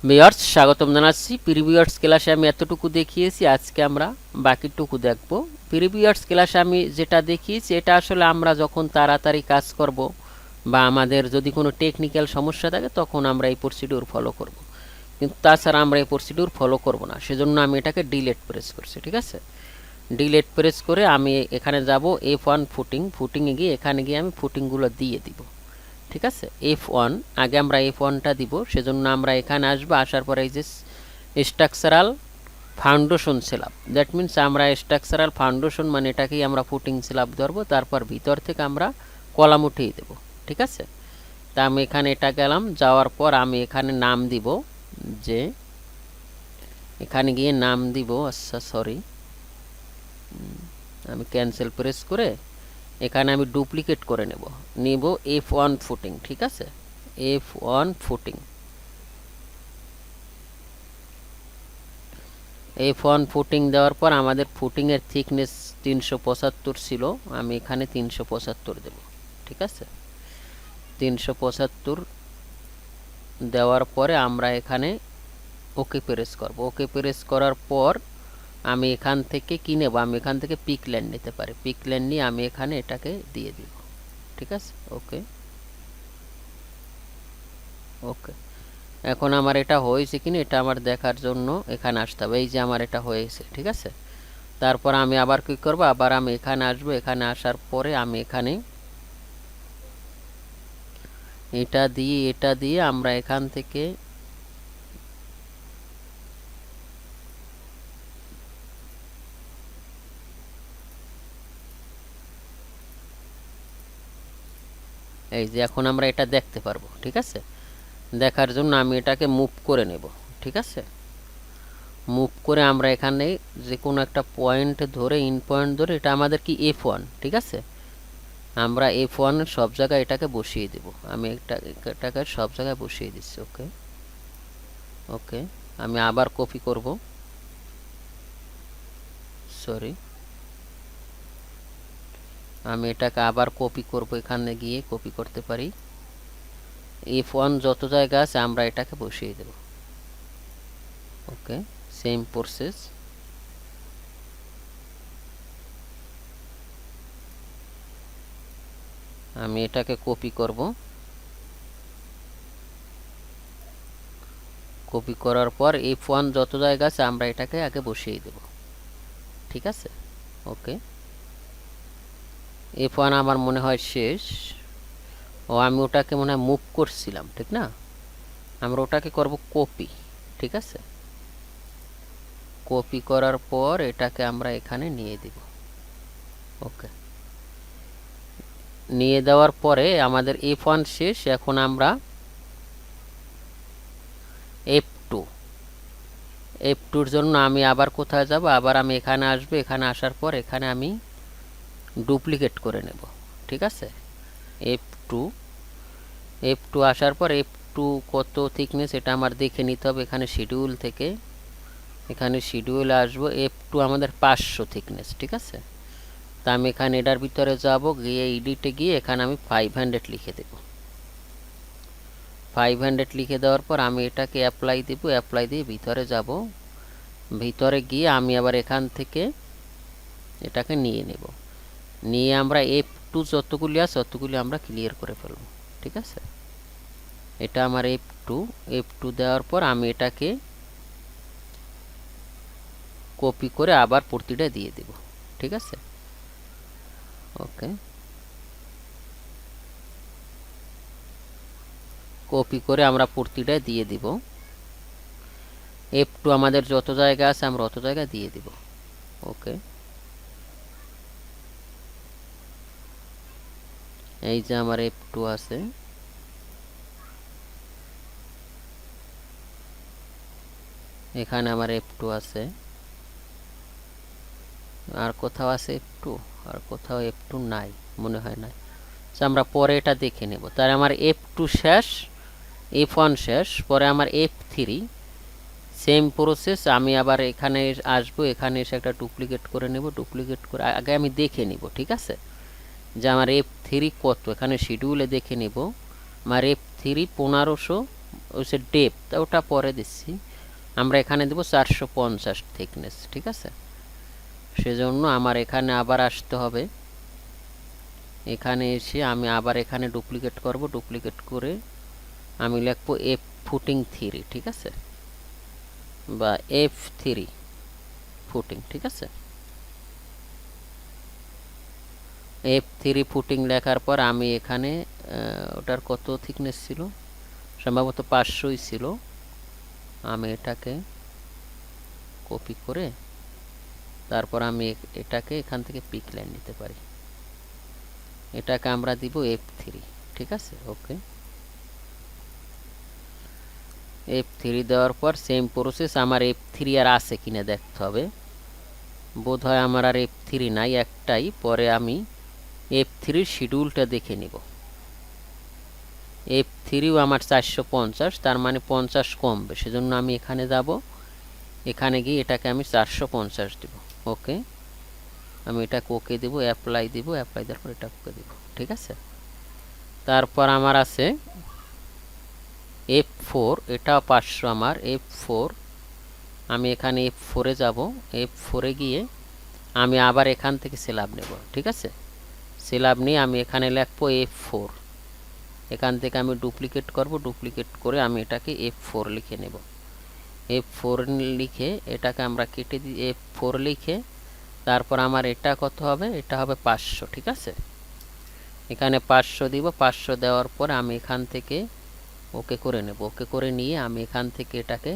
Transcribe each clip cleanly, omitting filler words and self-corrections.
Viewers স্বাগতম জানাচ্ছি। Previous ক্লাসে আমি এতটুকু দেখিয়েছি, আজকে আমরা বাকিটুকু দেখব। প্রিভিয়াস ক্লাসে আমি যেটা দেখিয়েছি এটা আসলে আমরা যখন তাড়াতাড়ি কাজ করব বা আমাদের যদি কোনো টেকনিক্যাল সমস্যা থাকে তখন আমরা এই প্রসিডিউর ফলো করব, কিন্তু তাছাড়া আমরা এই প্রসিডিউর ফলো করব না। সেজন্য আমি এটাকে ডিলেট প্রেস করছি। ঠিক আছে, ডিলেট প্রেস করে আমি এখানে যাব F1 ফুটিংয়ে গিয়ে এখানে গিয়ে আমি ফুটিংগুলো দিয়ে দিব। ঠিক আছে, F1 আগে আমরা F1টা দিব। সেজন্য আমরা এখানে আসবো, আসার পরে এই যে structural foundation slab, that means আমরা স্ট্রাকচারাল ফাউন্ডেশন মানে এটাকেই আমরা ফুটিং স্ল্যাব ধরবো। তারপর ভিতর থেকে আমরা কলাম উঠিয়ে দেব। ঠিক আছে, তা আমি এখানে এটা গেলাম, যাওয়ার পর আমি এখানে নাম দিব, যে এখানে গিয়ে নাম দিব, আচ্ছা সরি আমি ক্যান্সেল প্রেস করে এখানে আমি ডুপ্লিকেট করে নিব F1 ফুটিং। ঠিক আছে, F1 ফুটিং, F1 ফুটিং দেওয়ার পর আমাদের ফুটিংয়ের থিকনেস 375 ছিল, আমি এখানে 375 দেব। ঠিক আছে, 375 দেওয়ার পরে আমরা এখানে ওকে প্রেস করব। ওকে প্রেস করার পর আমি এখান থেকে কি নেব, আমি এখান থেকে পিক লাইন নিতে পারি। পিক লাইন নিয়ে আমি এখানে এটাকে দিয়ে দিব। ঠিক আছে, ওকে ওকে। এখন আমার এটা হয়েছে কিনা এটা আমার দেখার জন্য এখানে আসতে হবে। এই যে আমার এটা হয়েছে। ঠিক আছে, তারপর আমি আবার কি করব, আবার আমি এখানে আসব। এখানে আসার পরে আমি এখানে এটা দিয়ে আমরা এখান থেকে এই যে এখন আমরা এটা দেখতে পারবো। ঠিক আছে, দেখার জন্য আমি এটাকে মুভ করে নেব। ঠিক আছে, মুভ করে আমরা এখানে যে কোনো একটা পয়েন্ট ধরে, ইন পয়েন্ট ধরে, এটা আমাদের কি F1। ঠিক আছে, আমরা F1 সব জায়গায় এটাকে বসিয়ে দেব। আমি এটাকে সব জায়গায় বসিয়ে দিচ্ছি। ওকে ওকে, আমি আবার কপি করব, সরি আমি এটাকে আবার কপি করব। এখানে গিয়ে কপি করতে পারি, F1 যত জায়গা আছে আমরা এটাকে বসিয়ে দেব। ওকে, সেম প্রসেস। আমি এটাকে কপি করব, কপি করার পর F1 যত জায়গা আছে আমরা এটাকে আগে বসিয়ে দেব। ঠিক আছে, ওকে। F1 আমার মনে হয় শেষ। ও আমি ওটাকে মনে হয় মুভ করছিলাম, ঠিক না? আমরা ওটাকে করব কপি। ঠিক আছে, কপি করার পর এটাকে আমরা এখানে নিয়ে দিব। ওকে, নিয়ে দেওয়ার পরে আমাদের F1 শেষ। এখন আমরা F2 জন্য আমি আবার কোথায় যাব, আবার আমি এখানে আসব। এখানে আসার পর এখানে আমি ডুপ্লিকেট করে নেব। ঠিক আছে, F2 আসার পর F2 কত থিকনেস এটা আমার দেখে নিতে হবে। এখানে শিডিউল থেকে এখানে শিডিউল আসব, F2 আমাদের 500 থিকনেস। ঠিক আছে, তা আমি এখানে এটার ভিতরে যাব, গিয়ে এডিটে গিয়ে এখানে আমি 500 লিখে দেব। 500 লিখে দেওয়ার পর আমি এটাকে অ্যাপ্লাই দেব। অ্যাপ্লাই দিয়ে ভিতরে যাব, ভিতরে গিয়ে আমি আবার এখান থেকে এটাকে নিয়ে নেব। নিয়ে আমরা F2 যতগুলি আছে ততগুলি আমরা ক্লিয়ার করে ফেলব। ঠিক আছে, এটা আমার F2 দেওয়ার পর আমি এটাকে কপি করে আবার প্রতিটা দিয়ে দেব। ঠিক আছে, ওকে, কপি করে আমরা প্রতিটা দিয়ে দিব। F2 আমাদের যত জায়গা আছে আমরা অত জায়গা দিয়ে দিব। ওকে, এই যে আমার F2 আছে, এখানে আমার F2 আছে, আর কোথাও আছে F2, আর কোথাও F2 নাই, মনে হয় নাই। আমরা পরে এটা দেখে নেব। তার আমার F2 শেষ, F1 শেষ, পরে আমার F3 সেম প্রসেস। আমি আবার এখানে আসবো, এখানে এসে একটা ডুপ্লিকেট করে নেব। ডুপ্লিকেট করে আগে আমি দেখে নিব। ঠিক আছে, যে আমার F3 কত, এখানে শিডিউলে দেখে নিব। আমার F3 1500 ওই যে ডেপথ ওটা পরে দিচ্ছি, আমরা এখানে দেব 450 থিকনেস, ঠিক আছে। সেজন্য আমার এখানে আবার আসতে হবে, এখানে এসে আমি আবার এখানে ডুপ্লিকেট করব, ডুপ্লিকেট করে আমি লিখব এফ ফুটিং 3, ঠিক আছে, বা F3 ফুটিং, ঠিক আছে। F3 ফুটিং লেখার পর আমি এখানে ওটার কত থিকনেস ছিল, সম্ভবত 500ই ছিল, আমি এটাকে কপি করে তারপর আমি এটাকে এখান থেকে পিক লাইন নিতে পারি, এটাকে আমরা দিব F3, ঠিক আছে। ওকে, F3 দেওয়ার পর সেম প্রসেস, আমার F3 আর আছে কিনা দেখতে হবে, বোধহয় আমার আর F3 নাই, একটাই, পরে আমি F3 শিডিউলটা দেখে নিব। F3ও আমার 450, তার মানে 50 কমবে, সেজন্য আমি এখানে যাব, এখানে গিয়ে এটাকে আমি 450 দিব। ওকে, আমি এটাকে ওকে দেব, অ্যাপ্লাই দিব, অ্যাপ্লাই দেওয়ার পর এটা ওকে দেব, ঠিক আছে। তারপর আমার আছে F4, এটাও 500 আমার F4, আমি এখানে F4 এ যাব, F4 এ গিয়ে আমি আবার এখান থেকে স্ল্যাব নেব, ঠিক আছে। স্ল্যাব নিয়ে আমি এখানে লিখব F4, এখান থেকে আমি ডুপ্লিকেট করব, ডুপ্লিকেট করে আমি এটাকে F4 লিখে নেব। F4 লিখে এটাকে আমরা কেটে দিই, F4 লিখে তারপর আমার এটা কত হবে, এটা হবে 500, ঠিক আছে। এখানে 500 দিব, 500 দেওয়ার পর আমি এখান থেকে ওকে করে নেব, ওকে করে নিয়ে আমি এখান থেকে এটাকে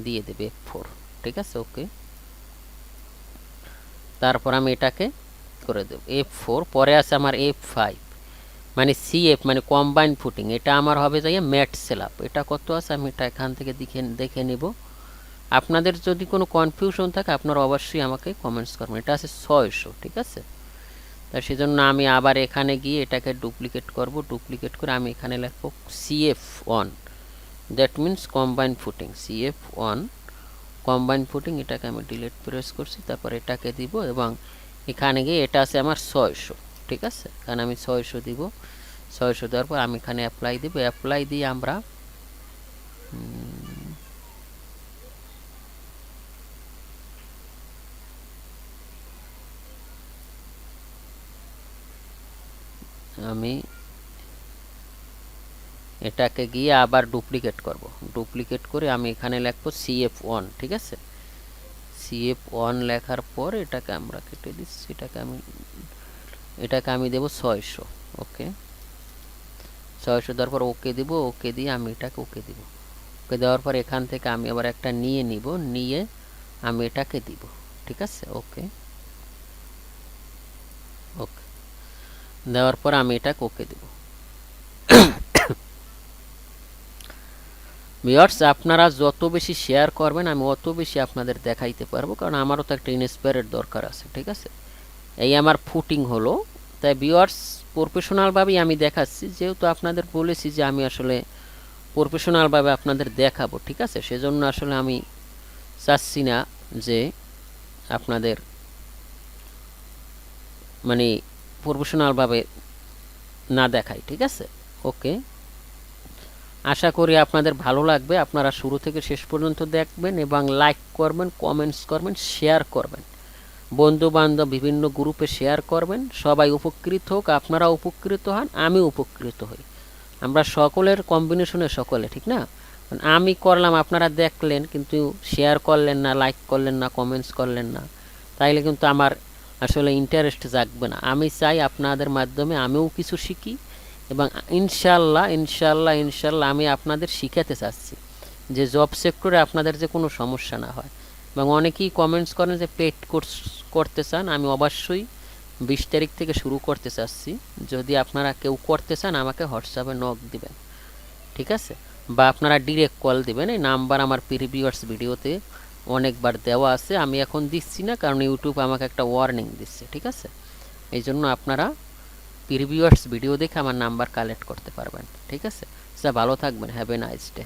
দিয়ে দেব F4, ঠিক আছে। ওকে, তারপর আমি এটাকে করে দেব F4, পরে আছে আমার F5 মানে CF মানে কম্বাইন্ড ফুটিং, এটা আমার হবে যাই ম্যাট স্ল্যাব, এটা কত আছে আমি এটা এখান থেকে দেখে নেব। আপনাদের যদি কোনো কনফিউশন থাকে আপনারা অবশ্যই আমাকে কমেন্টস করবেন, এটা আছে 600, ঠিক আছে। তাই সেজন্য আমি আবার এখানে গিয়ে এটাকে ডুপ্লিকেট করব, ডুপ্লিকেট করে আমি এখানে লিখব CF1, that means combined footing, CF1 combined footing, এটাকে আমি ডিলিট প্রেস করছি, তারপর এটাকে দিব এবং এখানে গিয়ে এটা আছে আমার 600, ঠিক আছে। এখানে আমি 600 দিব, 600 দেওয়ার পর আমি এখানে অ্যাপ্লাই দিব, অ্যাপ্লাই দিয়ে আমরা আমি এটাকে গিয়ে আবার ডুপ্লিকেট করব, ডুপ্লিকেট করে আমি এখানে লিখব CF1, ঠিক আছে। CF1 লেখার পর এটাকে আমরা কেটে দিচ্ছি, এটাকে আমি দেব 600। ওকে, 600 দেওয়ার পর ওকে দিব, ওকে দিয়ে আমি এটাকে ওকে দিব, ওকে দেওয়ার পর এখান থেকে আমি আবার একটা নিয়ে নিব, নিয়ে আমি এটাকে দিব, ঠিক আছে। ওকে, ওকে দেওয়ার পর আমি এটাকে ওকে দেব। ভিউয়ার্স, আপনারা যত বেশি শেয়ার করবেন আমি অত বেশি আপনাদের দেখাইতে পারবো, কারণ আমারও তো একটা ইন্সপায়ারের দরকার আছে, ঠিক আছে। এই আমার ফুটিং হলো, তাই ভিউয়ার্স প্রফেশনালভাবেই আমি দেখাচ্ছি, যেহেতু আপনাদের বলেছি যে আমি আসলে প্রফেশনালভাবে আপনাদের দেখাবো, ঠিক আছে। সেজন্য আসলে আমি চাচ্ছি না যে আপনাদের মানে প্রফেশনালভাবে না দেখাই, ঠিক আছে। ওকে, আশা করি আপনাদের ভালো লাগবে, আপনারা শুরু থেকে শেষ পর্যন্ত দেখবেন এবং লাইক করবেন, কমেন্টস করবেন, শেয়ার করবেন, বন্ধু বান্ধব বিভিন্ন গ্রুপে শেয়ার করবেন, সবাই উপকৃত হোক, আপনারা উপকৃত হন, আমি উপকৃত হই, আমরা সকলের কম্বিনেশনে সকলে, ঠিক না। আমি করলাম, আপনারা দেখলেন কিন্তু শেয়ার করলেন না, লাইক করলেন না, কমেন্টস করলেন না, তাইলে কিন্তু আমার আসলে ইন্টারেস্ট জাগবে না। আমি চাই আপনাদের মাধ্যমে আমিও কিছু শিখি এবং ইনশাল্লাহ ইনশাল্লাহ ইনশাল্লাহ আমি আপনাদের শিখাতে চাচ্ছি যে জব সেক্টরে আপনাদের যে কোনো সমস্যা না হয়। এবং অনেকেই কমেন্টস করেন যে পেড কোর্স করতে চান, আমি অবশ্যই 20 তারিখ থেকে শুরু করতে চাচ্ছি, যদি আপনারা কেউ করতে চান আমাকে হোয়াটসঅ্যাপে নক দিবেন, ঠিক আছে, বা আপনারা ডিরেক্ট কল দিবেন, এই নাম্বার আমার প্রিভিয়াস ভিডিওতে অনেকবার দেওয়া আছে, আমি এখন দিচ্ছি না কারণ ইউটিউব আমাকে একটা ওয়ার্নিং দিচ্ছে, ঠিক আছে। এই জন্য আপনারা প্রিভিয়াস ভিডিও দেখে আমার নাম্বার কালেক্ট করতে পারবেন, ঠিক আছে। ভালো থাকবেন, হ্যাভ এ নাইস ডে।